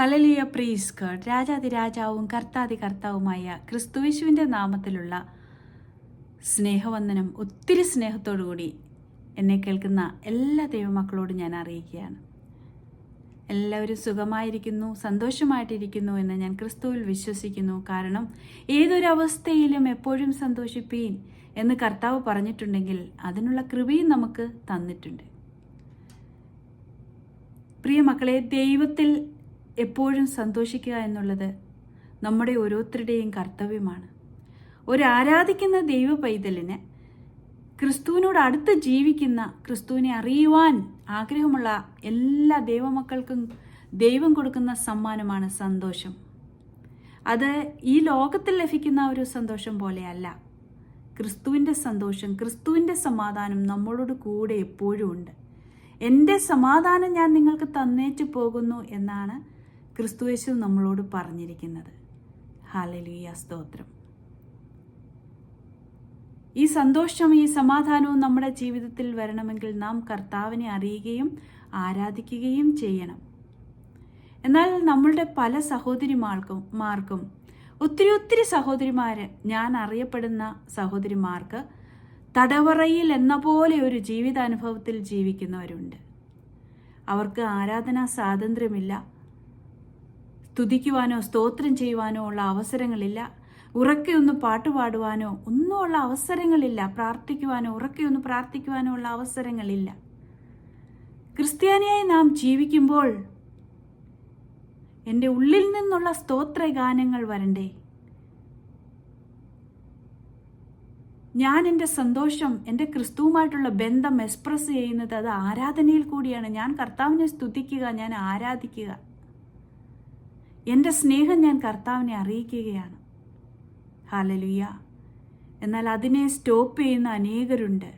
Hallelujah, praise God. രാജാതിരാജാവും കർത്താതികർത്താവുമായ ക്രിസ്തുയേശുവിൻ്റെ നാമത്തിലുള്ള സ്നേഹവന്ദനം ഒത്തിരി സ്നേഹത്തോടുകൂടി എന്നെ കേൾക്കുന്ന എല്ലാ ദൈവമക്കളോടും ഞാൻ അറിയിക്കുകയാണ്. എല്ലാവരും സുഖമായിരിക്കുന്നു, സന്തോഷമായിട്ടിരിക്കുന്നു എന്ന് ഞാൻ ക്രിസ്തുവിൽ വിശ്വസിക്കുന്നു. കാരണം ഏതൊരവസ്ഥയിലും എപ്പോഴും സന്തോഷിപ്പീൻ എന്ന് കർത്താവ് പറഞ്ഞിട്ടുണ്ടെങ്കിൽ അതിനുള്ള കൃപയും നമുക്ക് തന്നിട്ടുണ്ട്. പ്രിയ മക്കളെ, ദൈവത്തിൽ എപ്പോഴും സന്തോഷിക്കുക എന്നുള്ളത് നമ്മുടെ ഓരോരുത്തരുടെയും കർത്തവ്യമാണ്. ഒരു ആരാധിക്കുന്ന ദൈവ പൈതലിന്, ക്രിസ്തുവിനോട് അടുത്ത് ജീവിക്കുന്ന, ക്രിസ്തുവിനെ അറിയുവാൻ ആഗ്രഹമുള്ള എല്ലാ ദൈവമക്കൾക്കും ദൈവം കൊടുക്കുന്ന സമ്മാനമാണ് സന്തോഷം. അത് ഈ ലോകത്തിൽ ലഭിക്കുന്ന ഒരു സന്തോഷം പോലെയല്ല. ക്രിസ്തുവിൻ്റെ സന്തോഷം, ക്രിസ്തുവിൻ്റെ സമാധാനം നമ്മളോട് കൂടെ എപ്പോഴും ഉണ്ട്. എൻ്റെ സമാധാനം ഞാൻ നിങ്ങൾക്ക് തന്നേച്ചു പോകുന്നു എന്നാണ് ക്രിസ്തുയേശു നമ്മളോട് പറഞ്ഞിരിക്കുന്നത്. ഹല്ലേലൂയ, സ്തോത്രം. ഈ സന്തോഷം, ഈ സമാധാനവും നമ്മുടെ ജീവിതത്തിൽ വരണമെങ്കിൽ നാം കർത്താവിനെ അറിയുകയും ആരാധിക്കുകയും ചെയ്യണം. എന്നാൽ നമ്മളുടെ പല സഹോദരിമാർക്കും ഒത്തിരി സഹോദരിമാർ, ഞാൻ അറിയപ്പെടുന്ന സഹോദരിമാർക്ക് തടവറയിൽ എന്ന പോലെ ഒരു ജീവിതാനുഭവത്തിൽ ജീവിക്കുന്നവരുണ്ട്. അവർക്ക് ആരാധനാ സ്വാതന്ത്ര്യമില്ല, സ്തുതിക്കുവാനോ സ്തോത്രം ചെയ്യുവാനോ ഉള്ള അവസരങ്ങളില്ല, ഉറക്കെ ഒന്ന് പാട്ടുപാടുവാനോ ഒന്നും ഉള്ള അവസരങ്ങളില്ല, പ്രാർത്ഥിക്കുവാനോ ഉറക്കെ ഒന്ന് പ്രാർത്ഥിക്കുവാനോ ഉള്ള അവസരങ്ങളില്ല. ക്രിസ്ത്യാനിയായി നാം ജീവിക്കുമ്പോൾ എൻ്റെ ഉള്ളിൽ നിന്നുള്ള സ്തോത്ര ഗാനങ്ങൾ വരണ്ടേ? ഞാൻ എൻ്റെ സന്തോഷം, എൻ്റെ ക്രിസ്തുവുമായിട്ടുള്ള ബന്ധം എക്സ്പ്രസ് ചെയ്യുന്നത് അത് ആരാധനയിൽ കൂടിയാണ്. ഞാൻ കർത്താവിനെ സ്തുതിക്കുക, ഞാൻ ആരാധിക്കുക, എൻ്റെ സ്നേഹം ഞാൻ കർത്താവിനെ അറിയിക്കുകയാണ്. ഹല്ലേലൂയ. എന്നാൽ അതിനെ സ്റ്റോപ്പ് ചെയ്യുന്ന അനേകരുണ്ട്.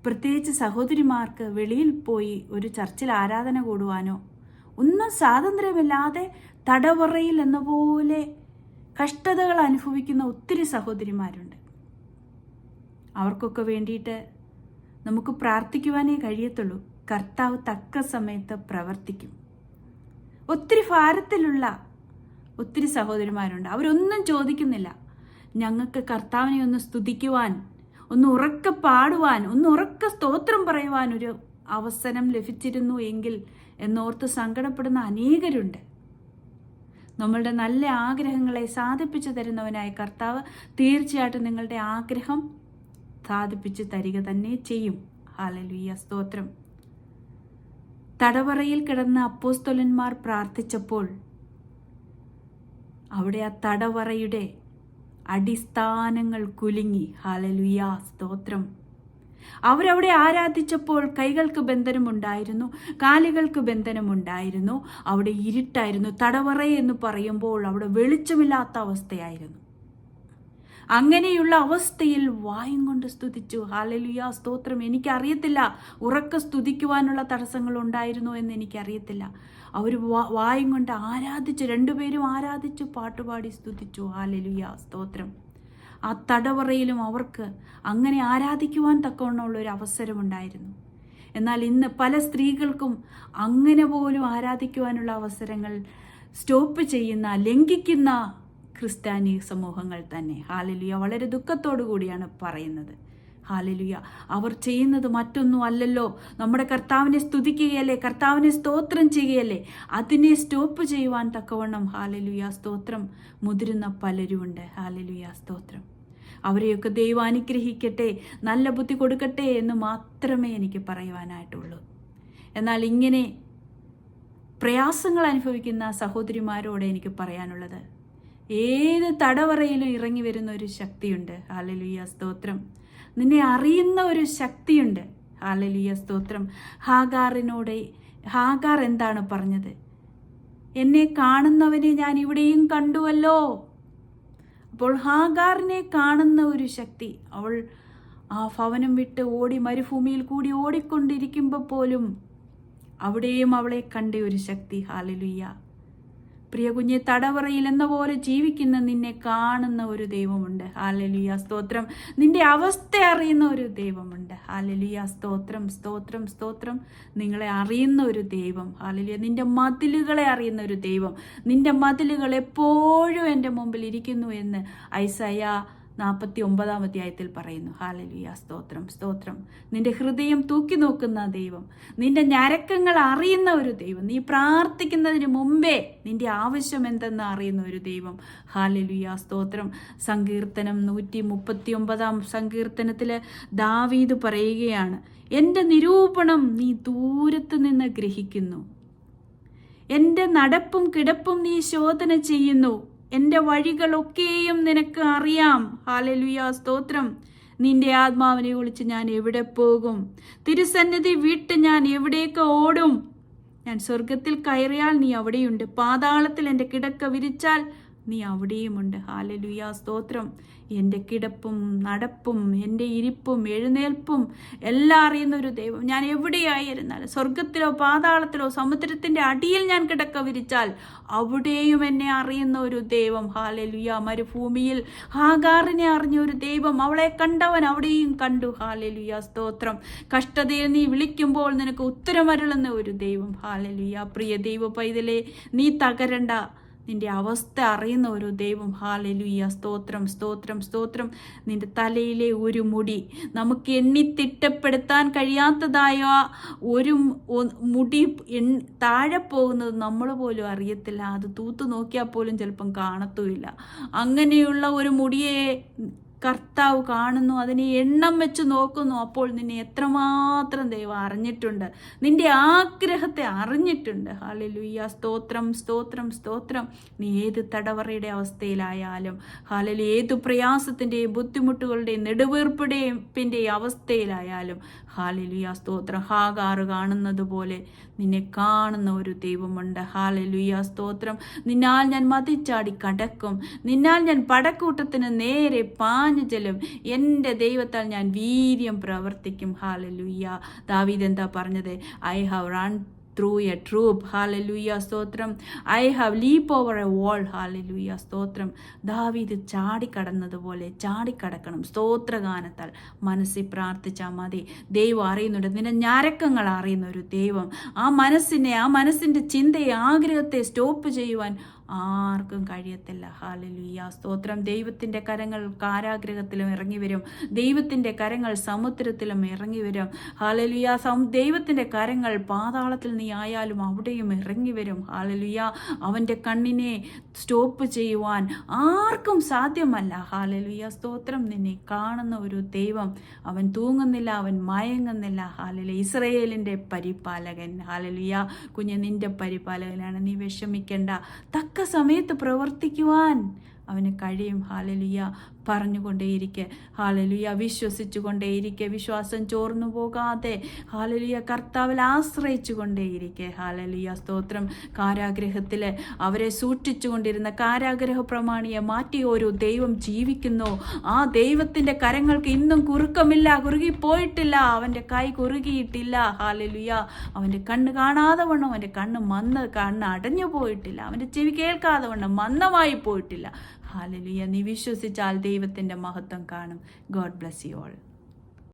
പ്രത്യേകിച്ച് സഹോദരിമാർക്ക് വെളിയിൽ പോയി ഒരു ചർച്ചിൽ ആരാധന കൂടുവാനോ ഒന്നും സ്വാതന്ത്ര്യമില്ലാതെ തടവറയിൽ എന്ന പോലെ കഷ്ടതകൾ അനുഭവിക്കുന്ന ഒത്തിരി സഹോദരിമാരുണ്ട്. അവർക്കൊക്കെ വേണ്ടിയിട്ട് നമുക്ക് പ്രാർത്ഥിക്കുവാനേ കഴിയത്തുള്ളൂ. കർത്താവ് തക്ക സമയത്ത് പ്രവർത്തിക്കും. ഒത്തിരി ഭാരത്തിലുള്ള ഒത്തിരി സഹോദരിമാരുണ്ട്. അവരൊന്നും ചോദിക്കുന്നില്ല. ഞങ്ങൾക്ക് കർത്താവിനെ ഒന്ന് സ്തുതിക്കുവാൻ, ഒന്ന് ഉറക്കെ പാടുവാൻ, ഒന്ന് ഉറക്കെ സ്തോത്രം പറയുവാൻ ഒരു അവസരം ലഭിച്ചിരുന്നു എങ്കിൽ എന്നോർത്ത് സങ്കടപ്പെടുന്ന അനേകരുണ്ട്. നമ്മളുടെ നല്ല ആഗ്രഹങ്ങളെ സാധിപ്പിച്ചു തരുന്നവനായ കർത്താവ് തീർച്ചയായിട്ടും നിങ്ങളുടെ ആഗ്രഹം സാധിപ്പിച്ച് തരിക തന്നെ ചെയ്യും. ഹല്ലേലൂയ, സ്തോത്രം. തടവറയിൽ കിടന്ന അപ്പോസ്തലന്മാർ പ്രാർത്ഥിച്ചപ്പോൾ അവിടെ ആ തടവറയുടെ അടിസ്ഥാനങ്ങൾ കുലുങ്ങി. ഹല്ലേലൂയ, സ്തോത്രം. അവരവിടെ ആരാധിച്ചപ്പോൾ കൈകൾക്ക് ബന്ധനമുണ്ടായിരുന്നു, കാലുകൾക്ക് ബന്ധനമുണ്ടായിരുന്നു, അവിടെ ഇരുട്ടായിരുന്നു. തടവറ എന്ന് പറയുമ്പോൾ അവിടെ വെളിച്ചമില്ലാത്ത അവസ്ഥയായിരുന്നു. അങ്ങനെയുള്ള അവസ്ഥയിൽ വായും കൊണ്ട് സ്തുതിച്ചു. ഹല്ലേലൂയ, സ്തോത്രം. എനിക്കറിയത്തില്ല ഉറക്കെ സ്തുതിക്കുവാനുള്ള തടസ്സങ്ങൾ ഉണ്ടായിരുന്നോ എന്ന് എനിക്കറിയത്തില്ല. അവർ വായും കൊണ്ട് ആരാധിച്ചു, രണ്ടുപേരും ആരാധിച്ചു, പാട്ടുപാടി സ്തുതിച്ചു. ഹല്ലേലൂയ, സ്തോത്രം. ആ തടവറയിലും അവർക്ക് അങ്ങനെ ആരാധിക്കുവാൻ തക്കവണ്ണമുള്ള ഒരു അവസരമുണ്ടായിരുന്നു. എന്നാൽ ഇന്ന് പല സ്ത്രീകൾക്കും അങ്ങനെ പോലും ആരാധിക്കുവാനുള്ള അവസരങ്ങൾ സ്റ്റോപ്പ് ചെയ്യുന്ന, ലംഘിക്കുന്ന ക്രിസ്ത്യാനി സമൂഹങ്ങൾ തന്നെ. ഹല്ലേലൂയ, വളരെ ദുഃഖത്തോടു കൂടിയാണ് പറയുന്നത്. ഹല്ലേലൂയ, അവർ ചെയ്യുന്നത് മറ്റൊന്നും അല്ലല്ലോ, നമ്മുടെ കർത്താവിനെ സ്തുതിക്കുകയല്ലേ, കർത്താവിനെ സ്തോത്രം ചെയ്യുകയല്ലേ. അതിനെ സ്റ്റോപ്പ് ചെയ്യുവാൻ തക്കവണ്ണം, ഹല്ലേലൂയ, സ്തോത്രം, മുതിരുന്ന പലരുമുണ്ട്. ഹല്ലേലൂയ, സ്തോത്രം. അവരെയൊക്കെ ദൈവം അനുഗ്രഹിക്കട്ടെ, നല്ല ബുദ്ധി കൊടുക്കട്ടെ എന്ന് മാത്രമേ എനിക്ക് പറയുവാനായിട്ടുള്ളൂ. എന്നാൽ ഇങ്ങനെ പ്രയാസങ്ങൾ അനുഭവിക്കുന്ന സഹോദരിമാരോട് എനിക്ക് പറയാനുള്ളത്, ഏത് തടവറയിലും ഇറങ്ങി വരുന്ന ഒരു ശക്തിയുണ്ട്. ഹല്ലേലൂയ, സ്തോത്രം. നിന്നെ അറിയുന്ന ഒരു ശക്തിയുണ്ട്. ഹല്ലേലൂയ, സ്തോത്രം. ഹാഗാർ എന്താണ് പറഞ്ഞത്? എന്നെ കാണുന്നവനെ ഞാൻ ഇവിടെയും കണ്ടുവല്ലോ. അപ്പോൾ ഹാഗാറിനെ കാണുന്ന ഒരു ശക്തി, അവൾ ആ ഭവനം വിട്ട് ഓടി മരുഭൂമിയിൽ കൂടി ഓടിക്കൊണ്ടിരിക്കുമ്പോൾ പോലും അവിടെയും അവളെ കണ്ട ഒരു ശക്തി. ഹല്ലേലൂയ. പ്രിയ കുഞ്ഞെ, തടവറയിൽ എന്ന പോലെ ജീവിക്കുന്ന നിന്നെ കാണുന്ന ഒരു ദൈവമുണ്ട്. ഹല്ലേലൂയ, സ്തോത്രം. നിന്റെ അവസ്ഥ അറിയുന്ന ഒരു ദൈവമുണ്ട്. ഹല്ലേലൂയ, സ്തോത്രം, സ്തോത്രം, സ്തോത്രം. നിങ്ങളെ അറിയുന്ന ഒരു ദൈവം. ഹല്ലേലൂയ, നിന്റെ മതിലുകളെ അറിയുന്ന ഒരു ദൈവം. നിന്റെ മതിലുകൾ എപ്പോഴും എൻ്റെ മുമ്പിൽ ഇരിക്കുന്നു എന്ന് ഐസയ്യാ 49 അധ്യായത്തിൽ പറയുന്നു. ഹല്ലേലൂയ, സ്തോത്രം, സ്തോത്രം. നിന്റെ ഹൃദയം തൂക്കി നോക്കുന്ന ദൈവം, നിന്റെ ഞരക്കങ്ങൾ അറിയുന്ന ഒരു ദൈവം, നീ പ്രാർത്ഥിക്കുന്നതിന് മുമ്പേ നിന്റെ ആവശ്യം എന്തെന്ന് അറിയുന്ന ഒരു ദൈവം. ഹല്ലേലൂയ, സ്തോത്രം. സങ്കീർത്തനം 139 സങ്കീർത്തനത്തിൽ ദാവീദ് പറയുകയാണ്, എൻ്റെ നിരൂപണം നീ ദൂരത്ത് നിന്ന് ഗ്രഹിക്കുന്നു, എൻ്റെ നടപ്പും കിടപ്പും നീ ശോധന ചെയ്യുന്നു, എൻ്റെ വഴികളൊക്കെയും നിനക്ക് അറിയാം. ഹല്ലേലൂയ, സ്തോത്രം. നിന്റെ ആത്മാവിനെ വിളിച്ച് ഞാൻ എവിടെ പോകും? തിരുസന്നിധി വിട്ട് ഞാൻ എവിടേക്ക് ഓടും? ഞാൻ സ്വർഗത്തിൽ കയറിയാൽ നീ അവിടെയുണ്ട്, പാതാളത്തിൽ എൻ്റെ കിടക്ക വിരിച്ചാൽ നീ അവിടെയുമുണ്ട്. ഹല്ലേലൂയ, സ്തോത്രം. എൻ്റെ കിടപ്പും നടപ്പും എൻ്റെ ഇരിപ്പും എഴുന്നേൽപ്പും എല്ലാം അറിയുന്ന ഒരു ദൈവം. ഞാൻ എവിടെയായിരുന്നാലും, സ്വർഗത്തിലോ പാതാളത്തിലോ സമുദ്രത്തിൻ്റെ അടിയിൽ ഞാൻ കിടക്ക വിരിച്ചാൽ അവിടെയും എന്നെ അറിയുന്ന ഒരു ദൈവം. ഹല്ലേലൂയ. മരുഭൂമിയിൽ ഹാഗാറിനെ അറിഞ്ഞ ഒരു ദൈവം, അവളെ കണ്ടവൻ അവിടെയും കണ്ടു. ഹല്ലേലൂയ, സ്തോത്രം. കഷ്ടതയിൽ നീ വിളിക്കുമ്പോൾ നിനക്ക് ഉത്തരമരുളുന്ന ഒരു ദൈവം. ഹല്ലേലൂയ. പ്രിയ ദൈവ പൈതലേ, നീ തകരണ്ട, നിന്റെ അവസ്ഥ അറിയുന്ന ഒരു ദൈവം. ഹല്ലേലൂയ, സ്തോത്രം, സ്തോത്രം, സ്തോത്രം. നിന്റെ തലയിലെ ഒരു മുടി, നമുക്ക് എണ്ണിത്തിട്ടപ്പെടുത്താൻ കഴിയാത്തതായ ഒരു മുടി താഴെ പോകുന്നത് നമ്മൾ പോലും അറിയത്തില്ല. അത് തൂത്ത് നോക്കിയാൽ പോലും ചിലപ്പം കാണത്തുമില്ല. അങ്ങനെയുള്ള ഒരു മുടിയെ കർത്താവ് കാണുന്നു, അതിനെ എണ്ണം വെച്ച് നോക്കുന്നു. അപ്പോൾ നിന്നെ എത്രമാത്രം ദൈവം അറിഞ്ഞിട്ടുണ്ട്, നിന്റെ ആഗ്രഹത്തെ അറിഞ്ഞിട്ടുണ്ട്. ഹല്ലേലൂയ, സ്തോത്രം, സ്തോത്രം, സ്തോത്രം. നീ ഏത് തടവറയുടെ അവസ്ഥയിലായാലും, ഹല്ലേലൂയ, ഏത് പ്രയാസത്തിൻ്റെയും ബുദ്ധിമുട്ടുകളുടെയും നെടുവീർപ്പിൻ്റെയും അവസ്ഥയിലായാലും, ഹല്ലേലൂയ, സ്തോത്രം. ഹാഗാറ് കാണുന്നത് പോലെ നിന്നെ കാണുന്ന ഒരു ദൈവമുണ്ട്. ഹല്ലേലൂയ, സ്തോത്രം. നിന്നാൽ ഞാൻ മതിച്ചാടി കടക്കും, നിന്നാൽ ഞാൻ പടക്കൂട്ടത്തിന് നേരെ പാഞ്ഞു ചെല്ലും, എൻ്റെ ദൈവത്താൽ ഞാൻ വീര്യം പ്രവർത്തിക്കും. ഹല്ലേലൂയ. ദാവീദ് എന്താ പറഞ്ഞത്? I have run through a troop. Hallelujah, സ്തോത്രം. I have leap over a wall. Hallelujah, സ്തോത്രം. ദാവീദ് ചാടിക്കടന്നതുപോലെ ചാടിക്കടക്കണം. സ്തോത്രഗാനത്താൽ മനസ്സിൽ പ്രാർത്ഥിച്ചാൽ മതി. ദൈവം അറിയുന്നുണ്ട്, നിന്റെ ഞരക്കങ്ങൾ അറിയുന്ന ഒരു ദൈവം. ആ മനസ്സിൻ്റെ ചിന്തയെ, ആഗ്രഹത്തെ സ്റ്റോപ്പ് ചെയ്യുവാൻ ആർക്കും കഴിയത്തില്ല. ഹല്ലേലൂയ, സ്തോത്രം. ദൈവത്തിൻ്റെ കരങ്ങൾ കാരാഗ്രഹത്തിലും ഇറങ്ങി വരും, ദൈവത്തിൻ്റെ കരങ്ങൾ സമുദ്രത്തിലും ഇറങ്ങി വരും. ഹല്ലേലൂയ. ദൈവത്തിൻ്റെ കരങ്ങൾ പാതാളത്തിൽ നീ ആയാലും അവിടെയും ഇറങ്ങി വരും. ഹല്ലേലൂയ. അവൻ്റെ കണ്ണിനെ സ്റ്റോപ്പ് ചെയ്യുവാൻ ആർക്കും സാധ്യമല്ല. ഹല്ലേലൂയ, സ്തോത്രം. നിന്നെ കാണുന്ന ഒരു ദൈവം, അവൻ തൂങ്ങുന്നില്ല, അവൻ മയങ്ങുന്നില്ല. ഹല്ലേലൂയ. ഇസ്രായേലിൻ്റെ പരിപാലകൻ. ഹല്ലേലൂയ. കുഞ്ഞ്, നിന്റെ പരിപാലകനാണ്, നീ വിഷമിക്കേണ്ട. തക്ക സമയത്ത് പ്രവർത്തിക്കുവാൻ അവന് കഴിയും. ഹല്ലേലൂയ. പറഞ്ഞുകൊണ്ടേയിരിക്കെ, ഹല്ലേലൂയ, വിശ്വസിച്ചു കൊണ്ടേയിരിക്കെ, വിശ്വാസം ചോർന്നു പോകാതെ, ഹല്ലേലൂയ, കർത്താവിൽ ആശ്രയിച്ചു കൊണ്ടേയിരിക്കെ. ഹല്ലേലൂയ, സ്തോത്രം. കാരാഗ്രഹത്തിൽ അവരെ സൂക്ഷിച്ചു കൊണ്ടിരുന്ന കാരാഗ്രഹ പ്രമാണിയെ മാറ്റിയ ഒരു ദൈവം ജീവിക്കുന്നു. ആ ദൈവത്തിൻ്റെ കരങ്ങൾക്ക് ഇന്നും കുറുക്കമില്ല, കുറുകിപ്പോയിട്ടില്ല, അവൻ്റെ കൈ കുറുകിയിട്ടില്ല. ഹല്ലേലൂയ. അവൻ്റെ കണ്ണ് കാണാതെ വണ്ണം അവൻ്റെ കണ്ണ് അടഞ്ഞു പോയിട്ടില്ല, അവൻ്റെ ചെവി കേൾക്കാതെ വണ്ണം മന്ദമായി പോയിട്ടില്ല. ഹല്ലേലൂയ. നീ വിശ്വസിച്ചാൽ ദൈവത്തിൻ്റെ മഹത്വം കാണും. God bless you all.